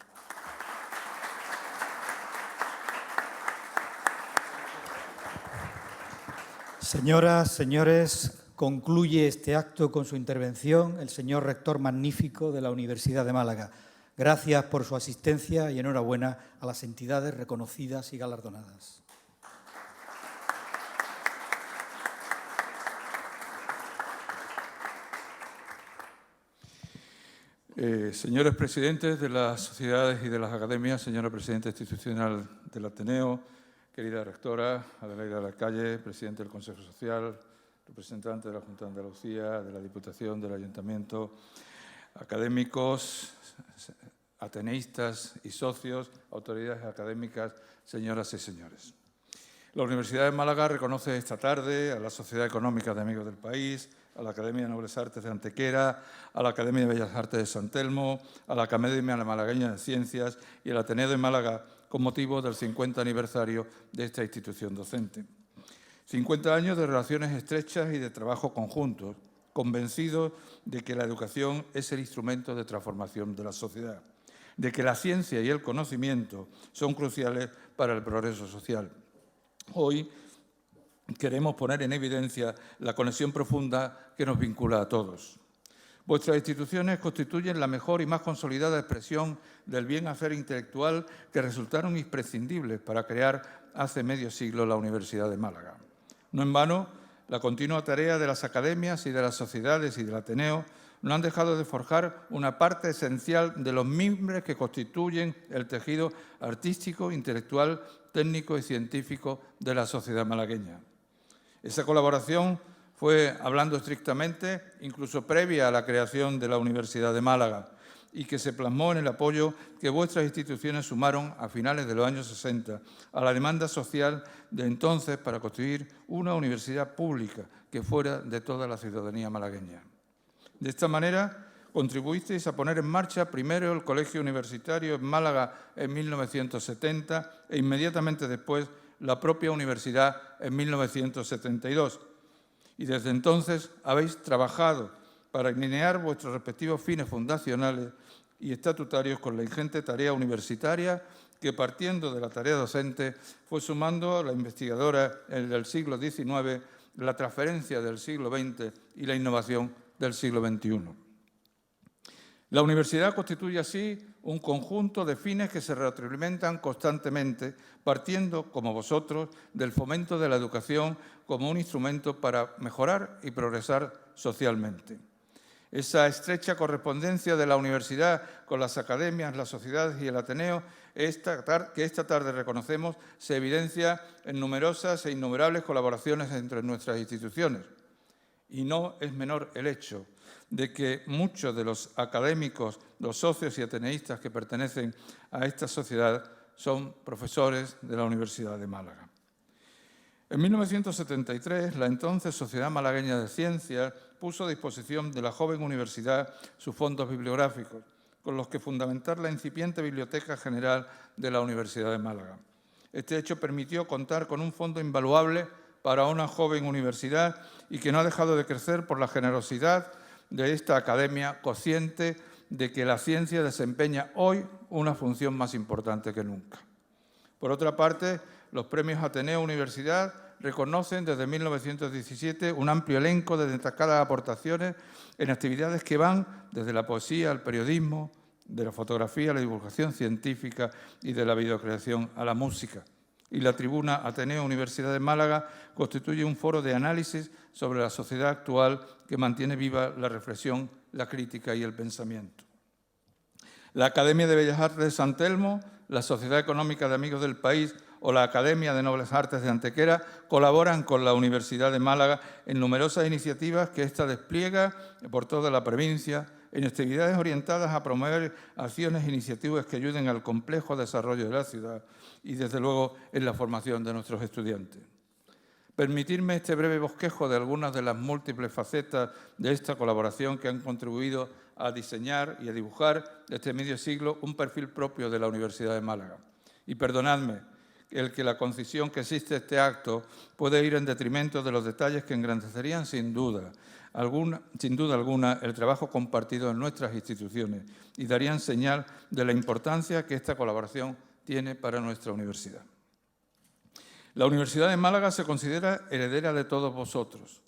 Señoras, señores, concluye este acto con su intervención el señor rector magnífico de la Universidad de Málaga. Gracias por su asistencia y enhorabuena a las entidades reconocidas y galardonadas. Señores presidentes de las sociedades y de las academias, señora presidenta institucional del Ateneo, querida rectora Adelaida Lacalle, presidente del Consejo Social, representante de la Junta de Andalucía, de la Diputación, del Ayuntamiento, académicos, ateneístas y socios, autoridades académicas, señoras y señores. La Universidad de Málaga reconoce esta tarde a la Sociedad Económica de Amigos del País a la Academia de Nobles Artes de Antequera, a la Academia de Bellas Artes de San Telmo, a la Academia Malagueña de Ciencias y al Ateneo de Málaga con motivo del 50 aniversario de esta institución docente. 50 años de relaciones estrechas y de trabajo conjuntos, convencidos de que la educación es el instrumento de transformación de la sociedad, de que la ciencia y el conocimiento son cruciales para el progreso social. Hoy queremos poner en evidencia la conexión profunda que nos vincula a todos. Vuestras instituciones constituyen la mejor y más consolidada expresión del bien hacer intelectual que resultaron imprescindibles para crear hace medio siglo la Universidad de Málaga. No en vano, la continua tarea de las academias y de las sociedades y del Ateneo no han dejado de forjar una parte esencial de los mimbres que constituyen el tejido artístico, intelectual, técnico y científico de la sociedad malagueña. Esa colaboración fue, hablando estrictamente, incluso previa a la creación de la Universidad de Málaga y que se plasmó en el apoyo que vuestras instituciones sumaron a finales de los años 60 a la demanda social de entonces para construir una universidad pública que fuera de toda la ciudadanía malagueña. De esta manera, contribuisteis a poner en marcha primero el Colegio Universitario en Málaga en 1970 e inmediatamente después la propia universidad en 1972. Y desde entonces habéis trabajado para alinear vuestros respectivos fines fundacionales y estatutarios con la ingente tarea universitaria que, partiendo de la tarea docente, fue sumando a la investigadora del siglo XIX, la transferencia del siglo XX y la innovación del siglo XXI. La universidad constituye así un conjunto de fines que se retroalimentan constantemente, partiendo, como vosotros, del fomento de la educación como un instrumento para mejorar y progresar socialmente. Esa estrecha correspondencia de la universidad con las academias, las sociedades y el Ateneo, que esta tarde reconocemos, se evidencia en numerosas e innumerables colaboraciones entre nuestras instituciones. Y no es menor el hecho de que muchos de los académicos, los socios y ateneístas que pertenecen a esta sociedad son profesores de la Universidad de Málaga. En 1973, la entonces Sociedad Malagueña de Ciencias puso a disposición de la joven universidad sus fondos bibliográficos, con los que fundamentar la incipiente Biblioteca General de la Universidad de Málaga. Este hecho permitió contar con un fondo invaluable para una joven universidad y que no ha dejado de crecer por la generosidad de esta academia, consciente de que la ciencia desempeña hoy una función más importante que nunca. Por otra parte, los premios Ateneo Universidad reconocen desde 1917 un amplio elenco de destacadas aportaciones en actividades que van desde la poesía al periodismo, de la fotografía a la divulgación científica y de la videocreación a la música. Y la tribuna Ateneo Universidad de Málaga constituye un foro de análisis sobre la sociedad actual que mantiene viva la reflexión, la crítica y el pensamiento. La Academia de Bellas Artes de San Telmo, la Sociedad Económica de Amigos del País o la Academia de Nobles Artes de Antequera colaboran con la Universidad de Málaga en numerosas iniciativas que ésta despliega por toda la provincia, en actividades orientadas a promover acciones e iniciativas que ayuden al complejo desarrollo de la ciudad y, desde luego, en la formación de nuestros estudiantes. Permitirme este breve bosquejo de algunas de las múltiples facetas de esta colaboración que han contribuido a diseñar y a dibujar este medio siglo un perfil propio de la Universidad de Málaga. Y perdonadme el que la concisión que existe este acto puede ir en detrimento de los detalles que engrandecerían sin duda alguna el trabajo compartido en nuestras instituciones y darían señal de la importancia que esta colaboración tiene para nuestra universidad. La Universidad de Málaga se considera heredera de todos vosotros,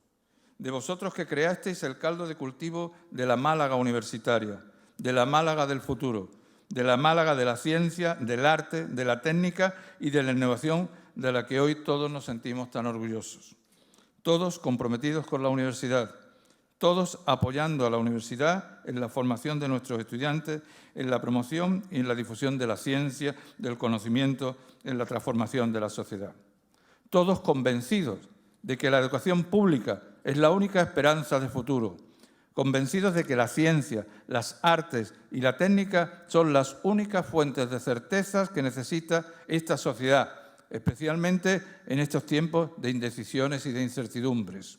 de vosotros que creasteis el caldo de cultivo de la Málaga universitaria, de la Málaga del futuro, de la Málaga de la ciencia, del arte, de la técnica y de la innovación de la que hoy todos nos sentimos tan orgullosos. Todos comprometidos con la universidad, todos apoyando a la universidad en la formación de nuestros estudiantes, en la promoción y en la difusión de la ciencia, del conocimiento, en la transformación de la sociedad. Todos convencidos de que la educación pública es la única esperanza de futuro, convencidos de que la ciencia, las artes y la técnica son las únicas fuentes de certezas que necesita esta sociedad, especialmente en estos tiempos de indecisiones y de incertidumbres.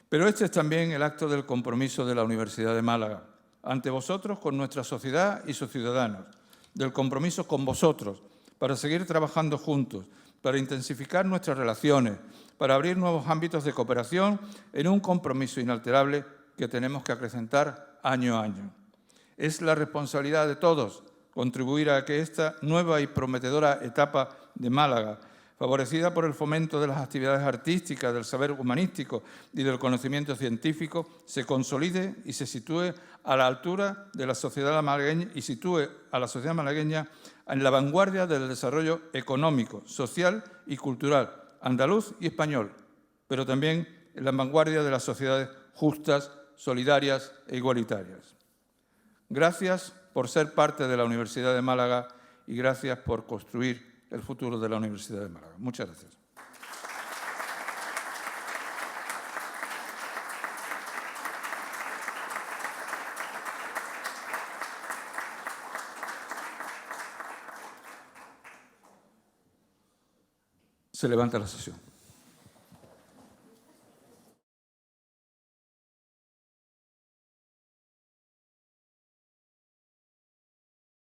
Pero este es también el acto del compromiso de la Universidad de Málaga, ante vosotros, con nuestra sociedad y sus ciudadanos, del compromiso con vosotros, para seguir trabajando juntos, para intensificar nuestras relaciones, para abrir nuevos ámbitos de cooperación en un compromiso inalterable que tenemos que acrecentar año a año. Es la responsabilidad de todos contribuir a que esta nueva y prometedora etapa de Málaga, favorecida por el fomento de las actividades artísticas, del saber humanístico y del conocimiento científico, se consolide y se sitúe a la altura de la sociedad malagueña y sitúe a la sociedad malagueña en la vanguardia del desarrollo económico, social y cultural, andaluz y español, pero también en la vanguardia de las sociedades justas, solidarias e igualitarias. Gracias por ser parte de la Universidad de Málaga y gracias por construir el futuro de la Universidad de Málaga. Muchas gracias. Se levanta la sesión.